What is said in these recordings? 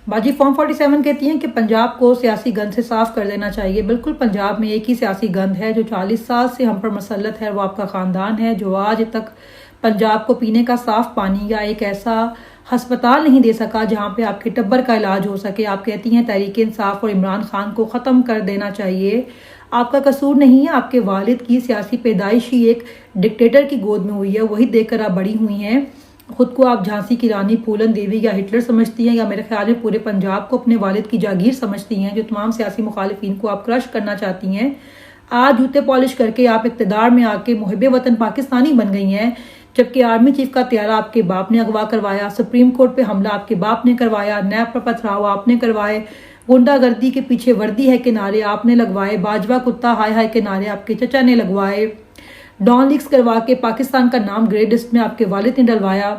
باجی فارم 47 کہتی ہیں کہ پنجاب کو سیاسی گند سے صاف کر دینا چاہیے۔ بالکل پنجاب میں ایک ہی سیاسی گند ہے جو 40 سال سے ہم پر مسلط ہے، وہ آپ کا خاندان ہے جو آج تک پنجاب کو پینے کا صاف پانی یا ایک ایسا ہسپتال نہیں دے سکا جہاں پہ آپ کے ٹبر کا علاج ہو سکے۔ آپ کہتی ہیں تحریک انصاف اور عمران خان کو ختم کر دینا چاہیے۔ آپ کا قصور نہیں ہے، آپ کے والد کی سیاسی پیدائش ہی ایک ڈکٹیٹر کی گود میں ہوئی ہے، وہی دیکھ کر آپ بڑی ہوئی ہیں۔ خود کو آپ جھانسی کی رانی پھولن دیوی یا ہٹلر سمجھتی ہیں، یا میرے خیال میں پورے پنجاب کو اپنے والد کی جاگیر سمجھتی ہیں، جو تمام سیاسی مخالفین کو آپ کرش کرنا چاہتی ہیں۔ آج جوتے پالش کر کے آپ اقتدار میں آ کے محب وطن پاکستانی بن گئی ہیں، جبکہ آرمی چیف کا طیارہ آپ کے باپ نے اغوا کروایا، سپریم کورٹ پہ حملہ آپ کے باپ نے کروایا، نیب پر پتھراؤ آپ نے کروائے، گنڈا گردی کے پیچھے وردی ہے کے نعرے آپ نے لگوائے، باجوہ کتا ہائے ہائے کے نعرے آپ کے چچا نے لگوائے، ڈان لیکس کروا کے پاکستان کا نام گرے لسٹ میں آپ کے والد نے ڈلوایا،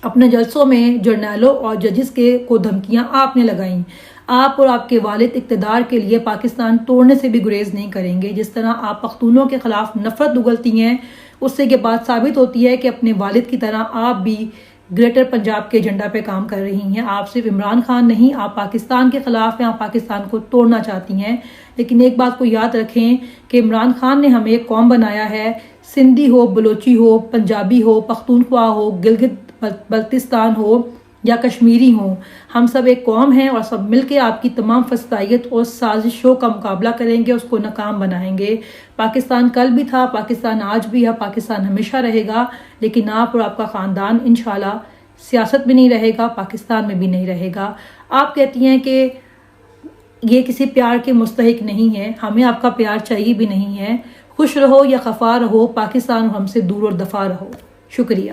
اپنے جلسوں میں جرنیلوں اور ججز کو دھمکیاں آپ نے لگائیں۔ آپ اور آپ کے والد اقتدار کے لیے پاکستان توڑنے سے بھی گریز نہیں کریں گے۔ جس طرح آپ پختونوں کے خلاف نفرت اگلتی ہیں، اس سے یہ بات ثابت ہوتی ہے کہ اپنے والد کی طرح آپ بھی گریٹر پنجاب کے ایجنڈا پہ کام کر رہی ہیں۔ آپ صرف عمران خان نہیں، آپ پاکستان کے خلاف ہیں، آپ پاکستان کو توڑنا چاہتی ہیں۔ لیکن ایک بات کو یاد رکھیں کہ عمران خان نے ہمیں ایک قوم بنایا ہے، سندھی ہو، بلوچی ہو، پنجابی ہو، پختونخوا ہو، گلگت بلتستان ہو یا کشمیری ہوں، ہم سب ایک قوم ہیں اور سب مل کے آپ کی تمام فسادیت اور سازشوں کا مقابلہ کریں گے، اس کو ناکام بنائیں گے۔ پاکستان کل بھی تھا، پاکستان آج بھی ہے، پاکستان ہمیشہ رہے گا، لیکن آپ اور آپ کا خاندان انشاءاللہ سیاست میں نہیں رہے گا، پاکستان میں بھی نہیں رہے گا۔ آپ کہتی ہیں کہ یہ کسی پیار کے مستحق نہیں ہے، ہمیں آپ کا پیار چاہیے بھی نہیں ہے۔ خوش رہو یا خفا رہو، پاکستان ہم سے دور اور دفاع رہو۔ شکریہ۔